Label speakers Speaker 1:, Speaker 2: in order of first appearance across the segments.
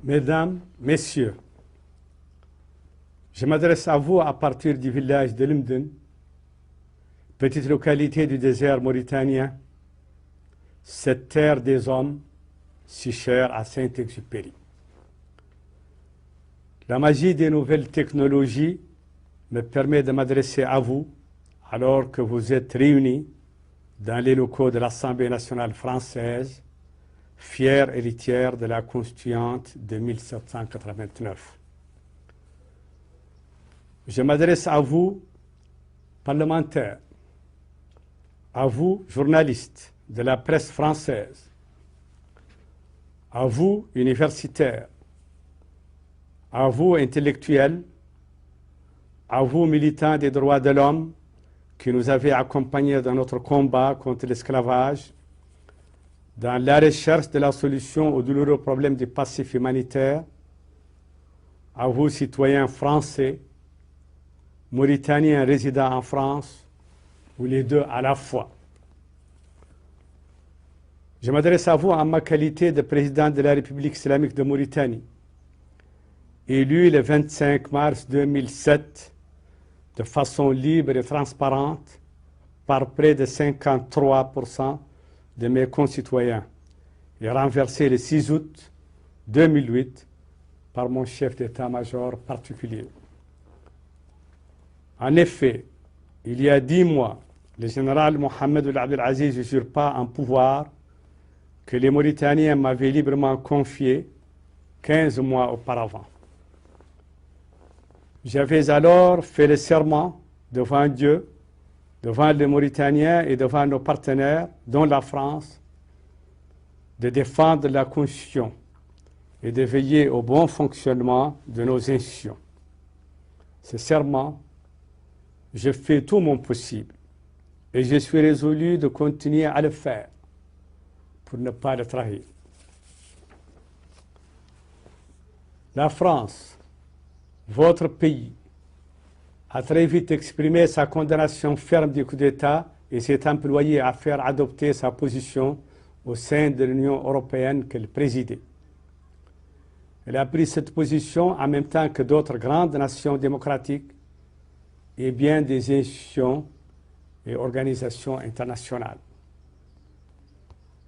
Speaker 1: Mesdames, Messieurs, je m'adresse à vous à partir du village de Lemden, petite localité du désert mauritanien, cette terre des hommes si chère à Saint-Exupéry. La magie des nouvelles technologies me permet de m'adresser à vous alors que vous êtes réunis dans les locaux de l'Assemblée nationale française, fière héritière de la Constituante de 1789. Je m'adresse à vous, parlementaires, à vous, journalistes de la presse française, à vous, universitaires, à vous, intellectuels, à vous, militants des droits de l'homme, qui nous avez accompagnés dans notre combat contre l'esclavage, dans la recherche de la solution au douloureux problème du passif humanitaire, à vous, citoyens français, Mauritaniens résidant en France, ou les deux à la fois. Je m'adresse à vous en ma qualité de président de la République islamique de Mauritanie, élu le 25 mars 2007 de façon libre et transparente par près de 53% de mes concitoyens et renversé le 6 août 2008 par mon chef d'état-major particulier. En effet, il y a 10 mois, le général Mohamed Ould Abdelaziz usurpa un pouvoir que les Mauritaniens m'avaient librement confié 15 mois auparavant. J'avais alors fait le serment devant Dieu, devant les Mauritaniens et devant nos partenaires, dont la France, de défendre la Constitution et de veiller au bon fonctionnement de nos institutions. Ce serment, je fais tout mon possible et je suis résolu de continuer à le faire pour ne pas le trahir. La France, votre pays, a très vite exprimé sa condamnation ferme du coup d'État et s'est employé à faire adopter sa position au sein de l'Union européenne qu'elle présidait. Elle a pris cette position en même temps que d'autres grandes nations démocratiques et bien des institutions et organisations internationales.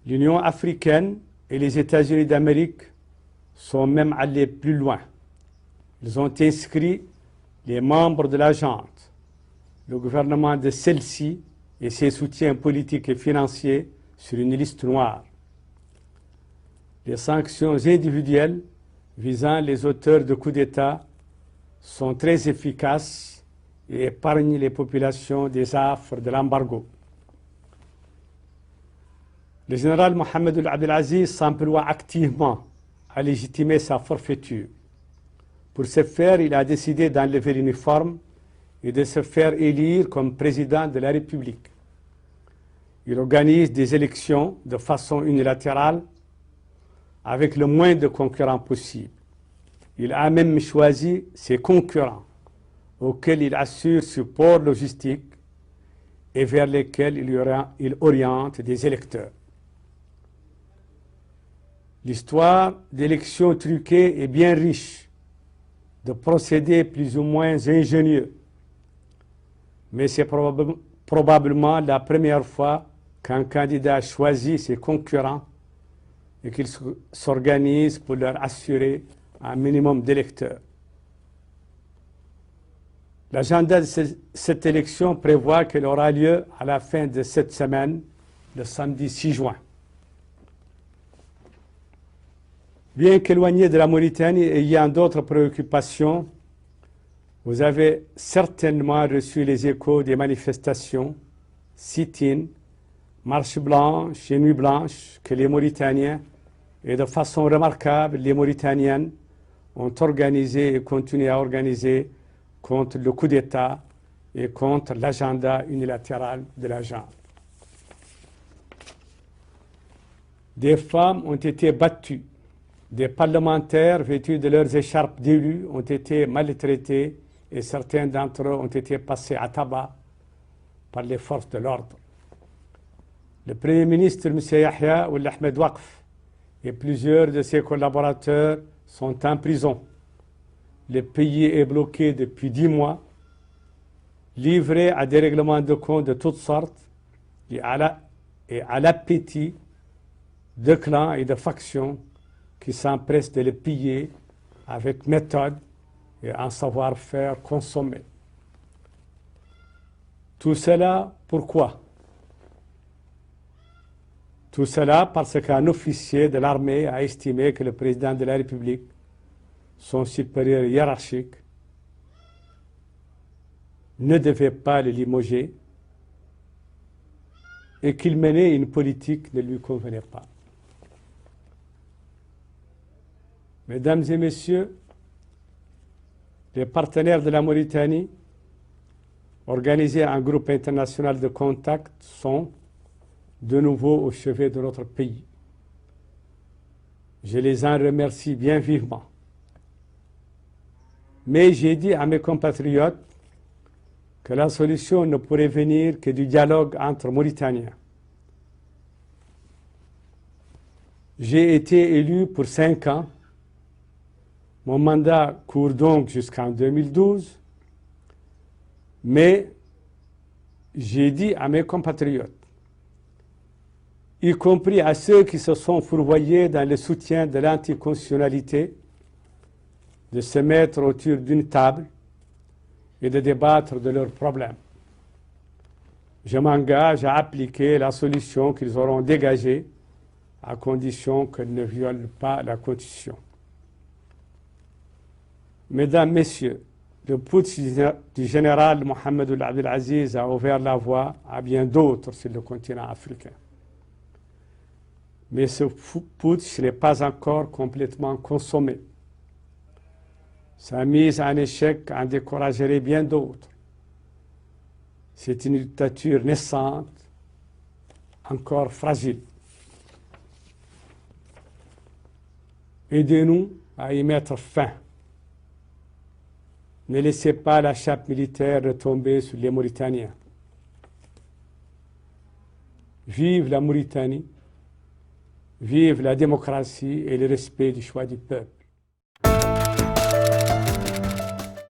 Speaker 1: L'Union africaine et les États-Unis d'Amérique sont même allés plus loin. Ils ont inscrit les membres de la junte, le gouvernement de celle-ci et ses soutiens politiques et financiers sur une liste noire. Les sanctions individuelles visant les auteurs de coups d'État sont très efficaces et épargnent les populations des affres de l'embargo. Le général Mohamed Ould Abdelaziz s'emploie activement à légitimer sa forfaiture. Pour ce faire, il a décidé d'enlever l'uniforme et de se faire élire comme président de la République. Il organise des élections de façon unilatérale avec le moins de concurrents possible. Il a même choisi ses concurrents auxquels il assure support logistique et vers lesquels il oriente des électeurs. L'histoire d'élections truquées est bien riche de procédés plus ou moins ingénieux, mais c'est probablement la première fois qu'un candidat choisit ses concurrents et qu'il s'organise pour leur assurer un minimum d'électeurs. L'agenda de cette élection prévoit qu'elle aura lieu à la fin de cette semaine, le samedi 6 juin. Bien qu'éloigné de la Mauritanie et ayant d'autres préoccupations, vous avez certainement reçu les échos des manifestations, sit-in, marches blanches et nuits blanches que les Mauritaniens, et de façon remarquable les Mauritaniennes, ont organisées et continuent à organiser contre le coup d'État et contre l'agenda unilatéral de la junte. Des femmes ont été battues, des parlementaires vêtus de leurs écharpes d'élus ont été maltraités et certains d'entre eux ont été passés à tabac par les forces de l'ordre. Le Premier ministre M. Yahya Ould Ahmed Waqf et plusieurs de ses collaborateurs sont en prison. Le pays est bloqué depuis 10 mois, livré à des règlements de compte de toutes sortes et à l'appétit de clans et de factions qui s'empressent de le piller avec méthode et un savoir-faire consommé. Tout cela, pourquoi? Tout cela parce qu'un officier de l'armée a estimé que le président de la République, son supérieur hiérarchique, ne devait pas le limoger et qu'il menait une politique qui ne lui convenait pas. Mesdames et messieurs, les partenaires de la Mauritanie, organisés en groupe international de contact, sont de nouveau au chevet de notre pays. Je les en remercie bien vivement. Mais j'ai dit à mes compatriotes que la solution ne pourrait venir que du dialogue entre Mauritaniens. J'ai été élu pour 5 ans. Mon mandat court donc jusqu'en 2012. Mais j'ai dit à mes compatriotes, y compris à ceux qui se sont fourvoyés dans le soutien de l'anticonstitutionnalité, de se mettre autour d'une table et de débattre de leurs problèmes. Je m'engage à appliquer la solution qu'ils auront dégagée à condition qu'elle ne viole pas la Constitution. Mesdames, Messieurs, le putsch du général Mohamed Ould Abdel Aziz a ouvert la voie à bien d'autres sur le continent africain. Mais ce putsch n'est pas encore complètement consommé. Sa mise en échec en découragerait bien d'autres. C'est une dictature naissante, encore fragile. Aidez-nous à y mettre fin. Ne laissez pas la chape militaire retomber sur les Mauritaniens. Vive la Mauritanie, vive la démocratie et le respect du choix du peuple.